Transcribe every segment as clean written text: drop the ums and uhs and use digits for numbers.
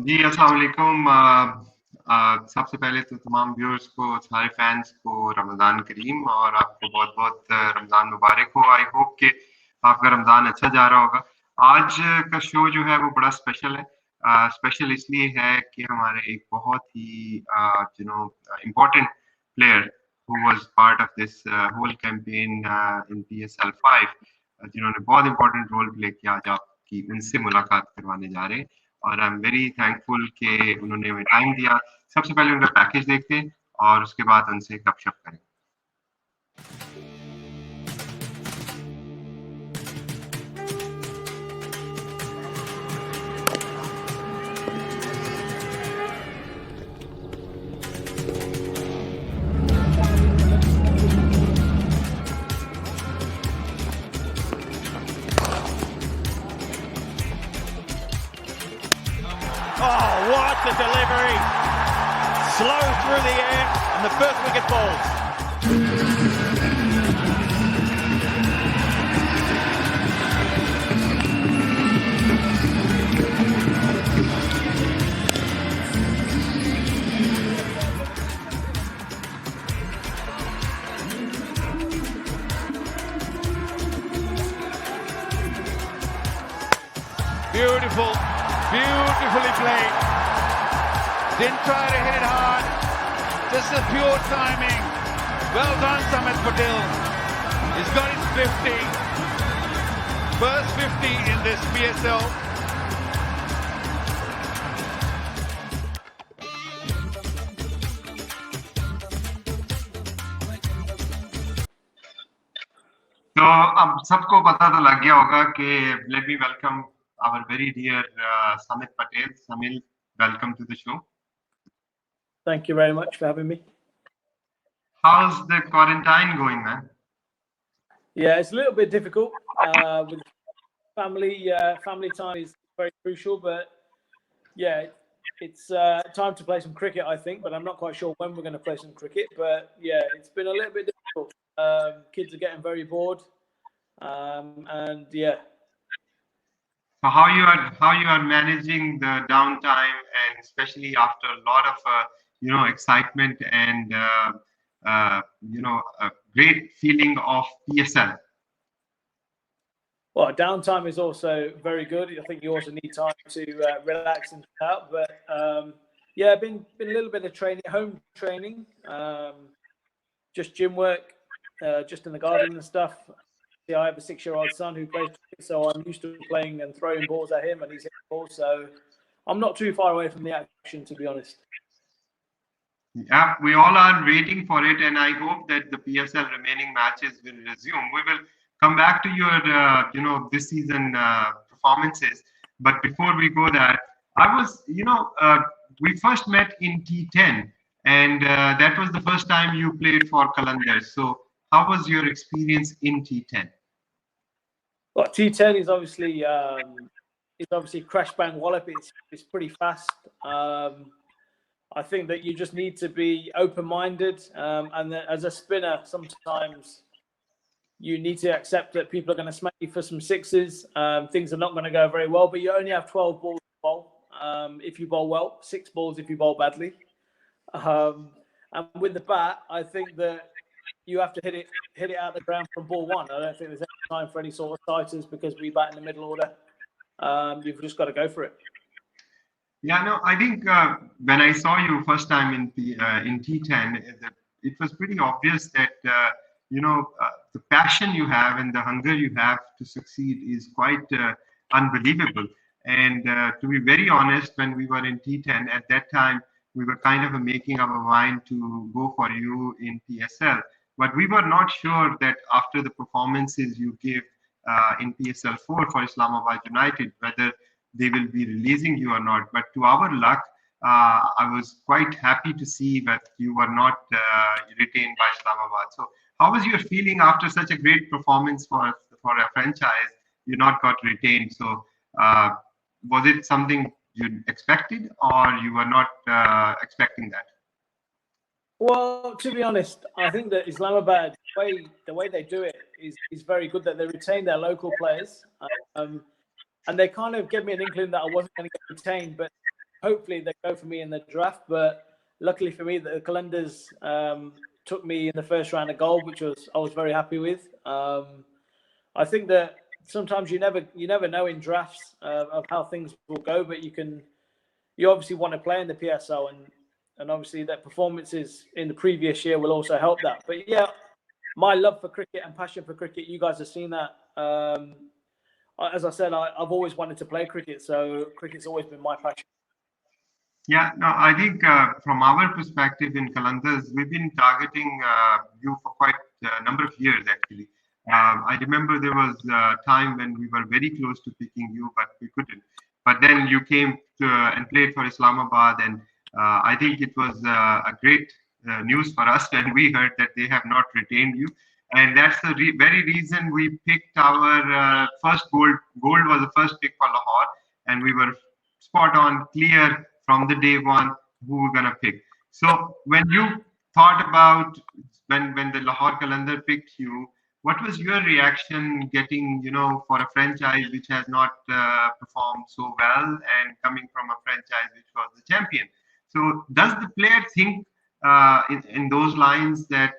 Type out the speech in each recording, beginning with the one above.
जी अस्सलाम वालेकुम। सबसे पहले तो तमाम व्यूअर्स को, सारे फैंस को रमज़ान करीम और आपको बहुत-बहुत रमज़ान मुबारक हो। आई होप कि आपका रमज़ान अच्छा जा रहा होगा। आज का शो जो है वो बड़ा स्पेशल है। स्पेशल इसलिए है कि हमारे एक बहुत ही important player who was part of this whole campaign in PSL 5, जिन्होंने बहुत इम्पोर्टेंट रोल प्ले किया, आज आपकी उनसे मुलाकात करवाने जा रहे हैं। और आई एम वेरी थैंकफुल कि उन्होंने हमें टाइम दिया। सबसे पहले उनका पैकेज देखते हैं और उसके बाद उनसे गपशप करें। Oh, what a delivery! Slow through the air and the first wicket ball. Beautiful, beautifully played. Didn't try to hit it hard. Just a pure timing. Well done, Samit Patel. He's got his 50. First 50 in this PSL. तो अब सबको पता तो लग गया होगा कि let me welcome our very dear Samit Patel. Samit, welcome to the show. Thank you very much for having me. How's the quarantine going, man? Yeah, it's a little bit difficult. With family time is very crucial, but yeah, it's time to play some cricket, I think, but I'm not quite sure when we're going to play some cricket. But yeah, it's been a little bit difficult. Kids are getting very bored, and yeah. So how you are managing the downtime, and especially after a lot of excitement and a great feeling of PSL. Well, downtime is also very good. I think you also need time to relax and chill out. But yeah, been a little bit of training, home training, just gym work, just in the garden and stuff. I have a 6-year-old son who plays cricket, so I'm used to playing and throwing balls at him, and he's hitting balls. So I'm not too far away from the action, to be honest. Yeah, we all are waiting for it, and I hope that the PSL remaining matches will resume. We will come back to your this season performances, but before we go there, we first met in T10, and that was the first time you played for Qalandars. So how was your experience in T10? Well, T10 is obviously crash bang wallop. It's pretty fast. I think that you just need to be open-minded, and as a spinner, sometimes you need to accept that people are going to smack you for some sixes. Things are not going to go very well, but you only have 12 balls to bowl if you bowl well, 6 balls if you bowl badly. And with the bat, I think that you have to hit it out the ground from ball 1. I don't think there's any time for any sort of sighters because we bat in the middle order. You've just got to go for it. Yeah, no, I think when I saw you first time in T10, it was pretty obvious that the passion you have and the hunger you have to succeed is quite unbelievable. And to be very honest, when we were in T10 at that time, we were kind of making up our mind to go for you in PSL. But we were not sure that after the performances you give in PSL 4 for Islamabad United, whether they will be releasing you or not. But to our luck, I was quite happy to see that you were not retained by Islamabad. So how was your feeling after such a great performance for a franchise? You not got retained. So was it something you expected, or you were not expecting that? Well, to be honest, I think that Islamabad, the way they do it is very good, that they retain their local players. And they kind of gave me an inkling that I wasn't going to get retained. But hopefully they go for me in the draft. But luckily for me, the Qalandars took me in the first round of gold, which I was very happy with. I think that sometimes you never know in drafts of how things will go, but you obviously want to play in the PSL, and obviously that performances in the previous year will also help that. But yeah, my love for cricket and passion for cricket, you guys have seen that. As I said, I've always wanted to play cricket, so cricket's always been my passion. Yeah, no, I think from our perspective in Qalandars, we've been targeting you for quite a number of years, actually. I remember there was a time when we were very close to picking you, but we couldn't. But then you came and played for Islamabad, and I think it was a great news for us when we heard that they have not retained you. And that's the very reason we picked our first gold. Gold was the first pick for Lahore, and we were spot on, clear from the day one who we're gonna pick. So when you thought about when the Lahore Qalandar picked you, what was your reaction getting, for a franchise which has not performed so well and coming from a franchise which was the champion? So does the player think in those lines that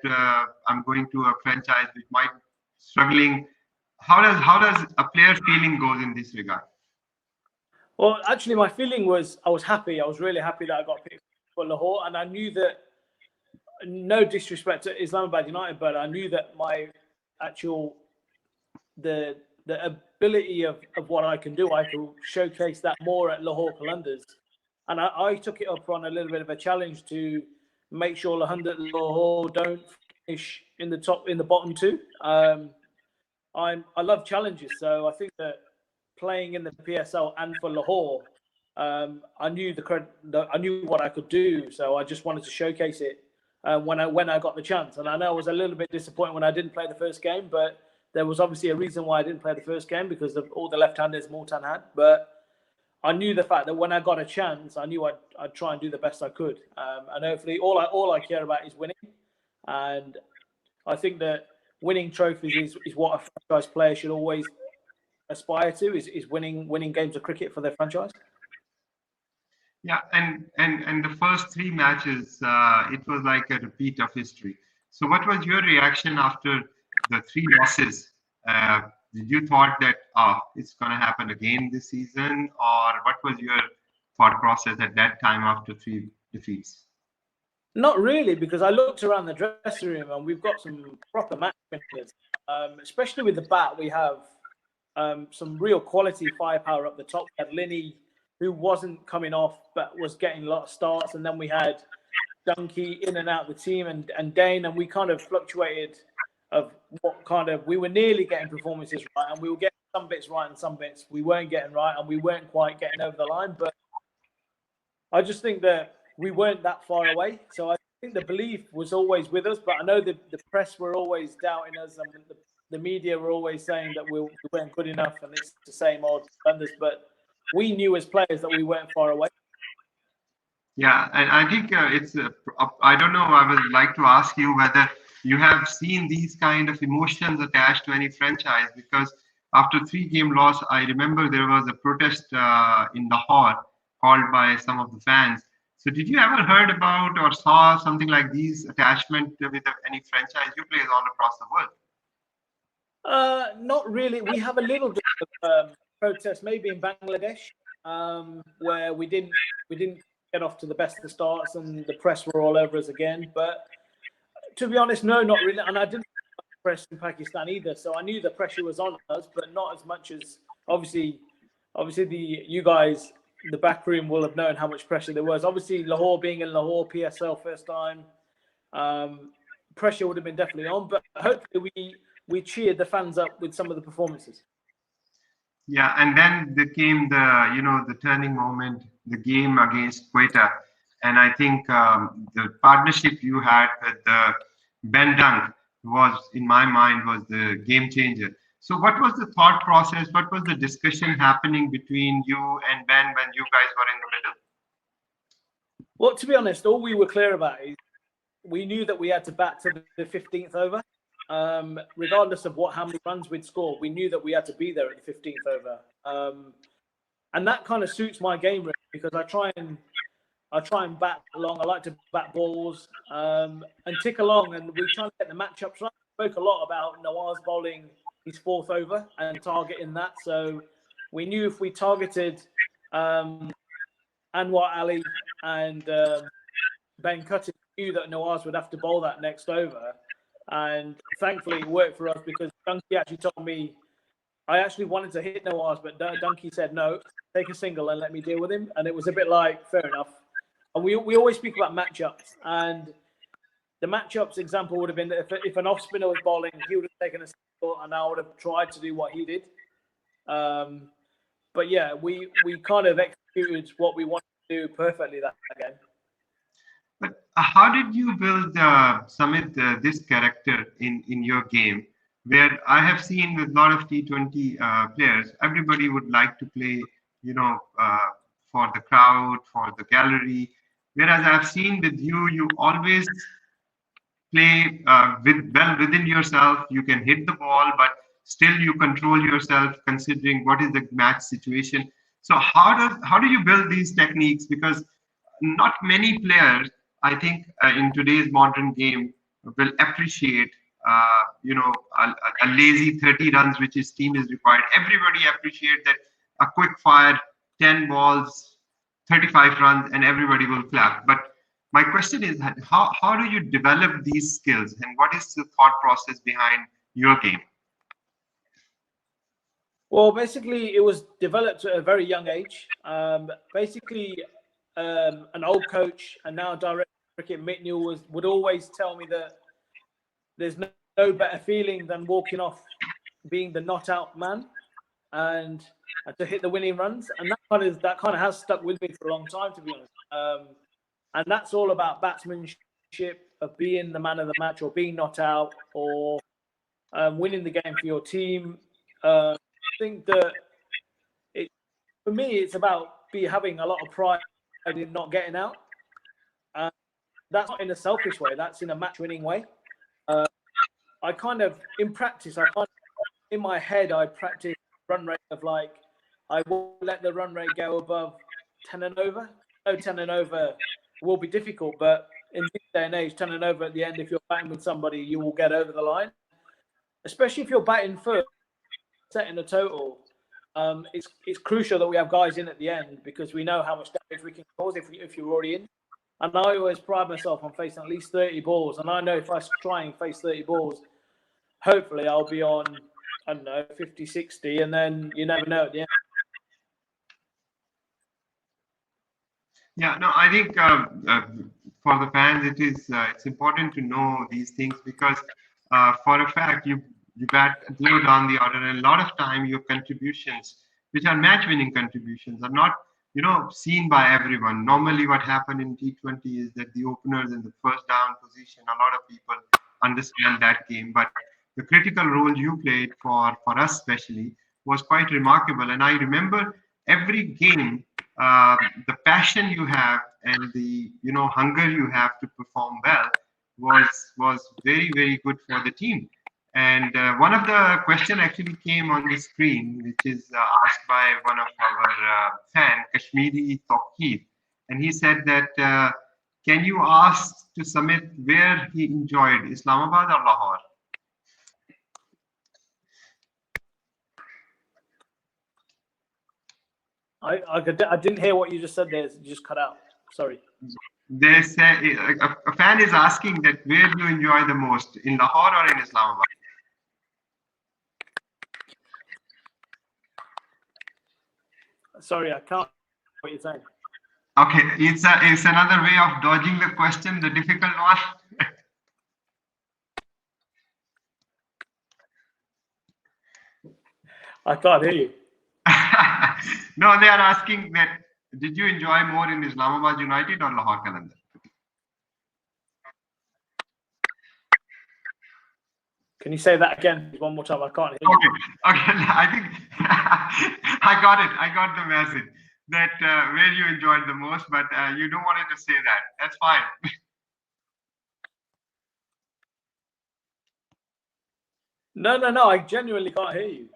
I'm going to a franchise which might be struggling? How does a player feeling goes in this regard? Well, actually, my feeling was I was happy. I was really happy that I got picked for Lahore, and I knew that, no disrespect to Islamabad United, but I knew that my actual the ability of what I can do, I could showcase that more at Lahore Qalandars, and I took it up on a little bit of a challenge to make sure Lahore don't finish in the bottom two. I love challenges, so I think that playing in the PSL and for Lahore, I knew I knew what I could do, so I just wanted to showcase it when I got the chance. And I know I was a little bit disappointed when I didn't play the first game, but there was obviously a reason why I didn't play the first game, because of all the left-handers Multan had. But I knew the fact that when I got a chance, I knew I'd try and do the best I could. And hopefully, all I care about is winning. And I think that winning trophies is what a franchise player should always aspire to, is winning games of cricket for their franchise. Yeah, and the first three matches, it was like a repeat of history. So what was your reaction after the three losses? Did you thought that it's going to happen again this season, or what was your thought process at that time after three defeats? Not really, because I looked around the dressing room and we've got some proper match winners. Especially with the bat, we have some real quality firepower up the top. We had Linney, who wasn't coming off but was getting a lot of starts, and then we had Dunkey in and out of the team, and Dane, and we kind of fluctuated of we were nearly getting performances right, and we were getting some bits right and some bits we weren't getting right, and we weren't quite getting over the line. But I just think that we weren't that far away. So I think the belief was always with us, but I know the press were always doubting us, and the media were always saying that we weren't good enough, and it's the same old Qalandars. But we knew as players that we weren't far away. Yeah, and I think it's, I don't know, I would like to ask you whether you have seen these kind of emotions attached to any franchise, because after 3-game loss, I remember there was a protest in Lahore called by some of the fans. So did you ever heard about or saw something like these attachment with any franchise? You play all across the world. Not really. We have a little bit of protest maybe in Bangladesh, where we didn't get off to the best of starts, and the press were all over us again. But to be honest, no, not really. And I didn't press in Pakistan either, so I knew the pressure was on us, but not as much as obviously you guys, the back room, will have known how much pressure there was. Obviously, Lahore being in Lahore, PSL first time, pressure would have been definitely on. But hopefully, we cheered the fans up with some of the performances. Yeah, and then there came the turning moment, the game against Quetta, and I think the partnership you had with Ben Dunk was, in my mind, was the game changer. So what was the thought process? What was the discussion happening between you and Ben when you guys were in the middle? Well, to be honest, all we were clear about is we knew that we had to bat to the 15th over. Regardless of how many runs we'd score, we knew that we had to be there at the 15th over. And that kind of suits my game, really. because I try and bat along. I like to bat balls and tick along, and we try to get the matchups right. We spoke a lot about Nawaz bowling his fourth over and targeting that. So we knew if we targeted Anwar Ali and Ben Cutting, knew that Nawaz would have to bowl that next over. And thankfully it worked for us, because Donkey actually told me I actually wanted to hit Nawaz, but Donkey said, no, take a single and let me deal with him. And it was a bit like, fair enough. And we always speak about matchups. And the matchups example would have been that if an off spinner was bowling, he would have taken a single and I would have tried to do what he did. But yeah, we kind of executed what we wanted to do perfectly that game. But how did you build, Samit, this character in your game? Where I have seen with a lot of T20 players, everybody would like to play, for the crowd, for the gallery. Whereas I've seen with you, you always play within yourself. You can hit the ball, but still you control yourself, considering what is the match situation. So how do you build these techniques? Because not many players, I think, in today's modern game will appreciate a lazy 30 runs, which his team is required. Everybody appreciate that a quick fire, 10 balls, 35 runs, and everybody will clap. But my question is, how do you develop these skills, and what is the thought process behind your game? Well, basically, it was developed at a very young age. Basically, an old coach and now director of cricket, Mick Newell, would always tell me that there's no better feeling than walking off being the not out man and to hit the winning runs. And that kind of has stuck with me for a long time, to be honest. And that's all about batsmanship, of being the man of the match, or being not out, or winning the game for your team. I think that for me, it's about having a lot of pride in not getting out. That's not in a selfish way. That's in a match-winning way. I kind of, in practice, in my head, I practice run rate of like, I won't let the run rate go above 10 and over. No, 10 and over will be difficult, but in this day and age, 10 and over at the end, if you're batting with somebody, you will get over the line. Especially if you're batting first, setting a total. It's crucial that we have guys in at the end, because we know how much damage we can cause if you're already in. And I always pride myself on facing at least 30 balls. And I know if I try and face 30 balls, hopefully I'll be on, I don't know, 50, 60, and then you never know at the end. Yeah, no, I think for the fans, it's important to know these things, because for a fact, you bat low down the order, and a lot of time your contributions, which are match-winning contributions, are not seen by everyone. Normally what happened in T20 is that the openers in the first down position, a lot of people understand that game, but the critical role you played for us especially was quite remarkable. And I remember every game, the passion you have and the hunger you have to perform well was very, very good for the team. And one of the questions actually came on the screen, which is asked by one of our fan, Kashmiri Tawqeed. And he said that, can you ask to Samit where he enjoyed, Islamabad or Lahore? I didn't hear what you just said there. You just cut out. Sorry. They say a fan is asking that where do you enjoy the most, in Lahore or in Islamabad? Sorry, I can't hear what you're saying. Okay, it's another way of dodging the question, the difficult one. I can't hear you. No, they are asking that, did you enjoy more in Islamabad United or Lahore Qalandars? Can you say that again one more time? I can't hear you. Okay. I think I got it. I got the message that where you enjoyed the most, but you don't want it to say that. That's fine. No. I genuinely can't hear you.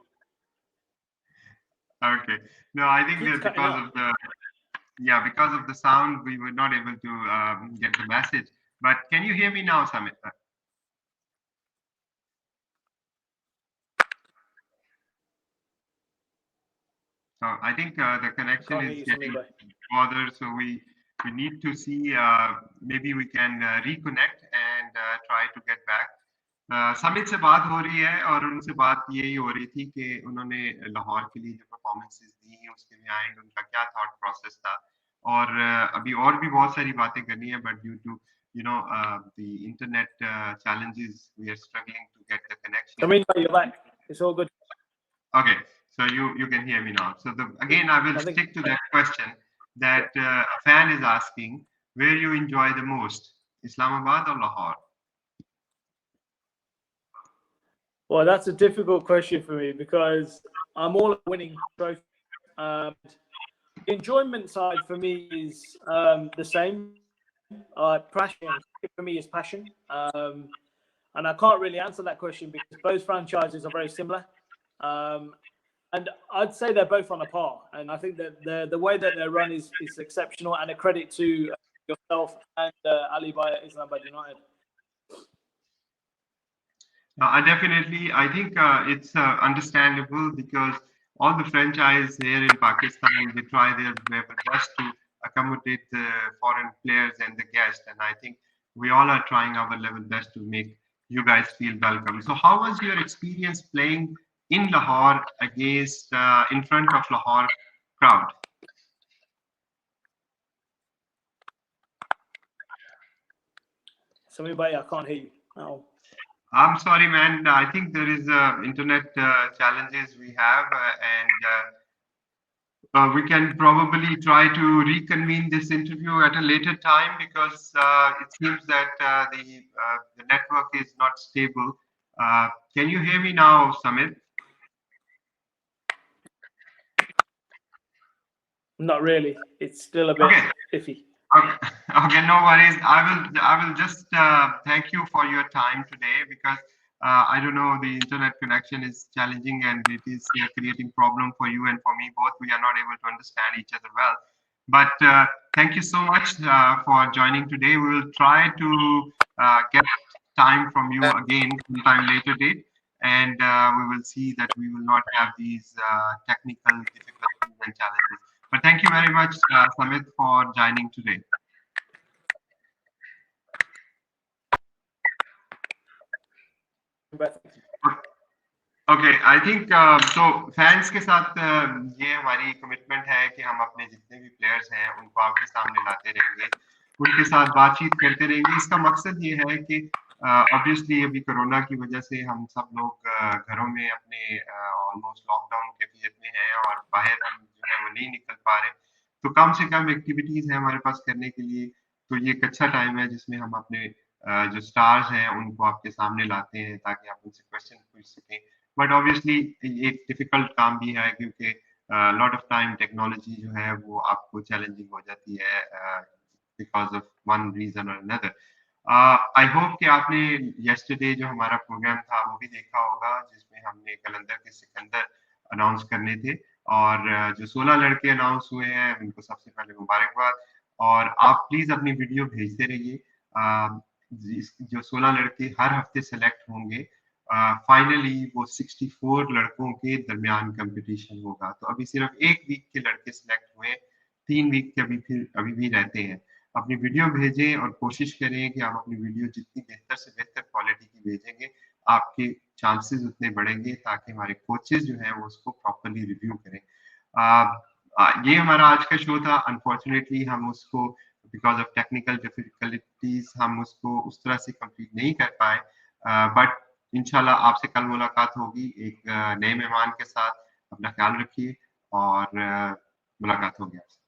Okay. No, I think that's because of the. Yeah, because of the sound, we were not able to get the message. But can you hear me now, Samit? So I think the connection Can't hear is you, getting Samit. bothered. So we need to see maybe we can reconnect and try to get back. समित से बात हो रही है और उनसे बात यही हो रही थी कि उन्होंने लाहौर के लिए जो परफॉर्मेंसेस दी उसके बिहाइंड उनका क्या थॉट प्रोसेस था और अभी और भी बहुत सारी बातें करनी है but due to the internet challenges we are struggling to get the connection. I mean, you're back. It's all good. Okay, so you can hear me now. So again, I will stick to that question that a fan is asking, where you enjoy the most, Islamabad or Lahore? Well, that's a difficult question for me because I'm all about winning trophies. The enjoyment side for me is the same. Passion for me is passion. And I can't really answer that question because both franchises are very similar. And I'd say they're both on a par. And I think that the way that they're run is exceptional and a credit to yourself and Ali by Islamabad United. Definitely, I think it's understandable because all the franchise here in Pakistan, they try their level best to accommodate the foreign players and the guests. And I think we all are trying our level best to make you guys feel welcome. So how was your experience playing in Lahore against, in front of Lahore crowd? Somebody, I can't hear you. Oh. I'm sorry, man. I think there is internet challenges we have, and we can probably try to reconvene this interview at a later time because it seems that the network is not stable. Can you hear me now, Samit? Not really. It's still a bit iffy. Okay. Okay, no worries. I will just thank you for your time today because I don't know, the internet connection is challenging and it is creating problem for you and for me both. We are not able to understand each other well. But thank you so much for joining today. We will try to get time from you again sometime later date, and we will see that we will not have these technical difficulties and challenges. But thank you very much, Samit, for joining today. Okay I think तो fans के साथ ये हमारी commitment है कि हम अपने जितने भी प्लेयर्स हैं उनको आपके सामने लाते रहेंगे, उनके साथ बातचीत करते रहेंगे. इसका मकसद ये है कि ऑब्वियसली अभी कोरोना की वजह से हम सब लोग घरों में अपने ऑलमोस्ट लॉकडाउन कैफियत में हैं और बाहर हम जो है वो नहीं निकल पा रहे, तो कम से कम एक्टिविटीज है हमारे पास करने के लिए. तो ये एक अच्छा टाइम है जिसमें हम अपने जो स्टार्स हैं उनको आपके सामने लाते हैं ताकि आप उनसे क्वेश्चन पूछ सकें. बट ऑब्वियसली एक डिफिकल्ट काम भी है क्योंकि लॉट ऑफ टाइम टेक्नोलॉजी जो है वो आपको चैलेंजिंग हो जाती है बिकॉज ऑफ वन रीजन और अनदर. आई होप कि आपने येस्टरडे जो हमारा प्रोग्राम था वो भी देखा होगा जिसमें हमने कलंदर के सिकंदर अनाउंस करने थे और जो 16 लड़के अनाउंस हुए हैं उनको सबसे पहले मुबारकबाद. और आप प्लीज अपनी वीडियो भेजते रहिए. जो 16 लड़के हर हफ्ते सेलेक्ट होंगे फाइनली वो 64 लड़कों के दरमियान कंपटीशन होगा. तो अभी सिर्फ एक वीक के लड़के सिलेक्ट हुए, 3 वीक के अभी भी रहते हैं. अपनी वीडियो भेजें और कोशिश करें कि आप अपनी वीडियो जितनी बेहतर से बेहतर क्वालिटी की भेजेंगे आपके चांसेस उतने बढ़ेंगे ताकि हमारे कोचेस जो हैं वो उसको प्रॉपर्ली रिव्यू करें. ये हमारा आज का शो था. अनफॉर्चुनेटली हम उसको बिकॉज ऑफ टेक्निकल डिफिकल्टीज हम उसको उस तरह से कंप्लीट नहीं कर पाए, बट इंशाल्लाह आपसे कल मुलाकात होगी एक नए मेहमान के साथ. अपना ख्याल रखिए और मुलाकात होगी आपसे.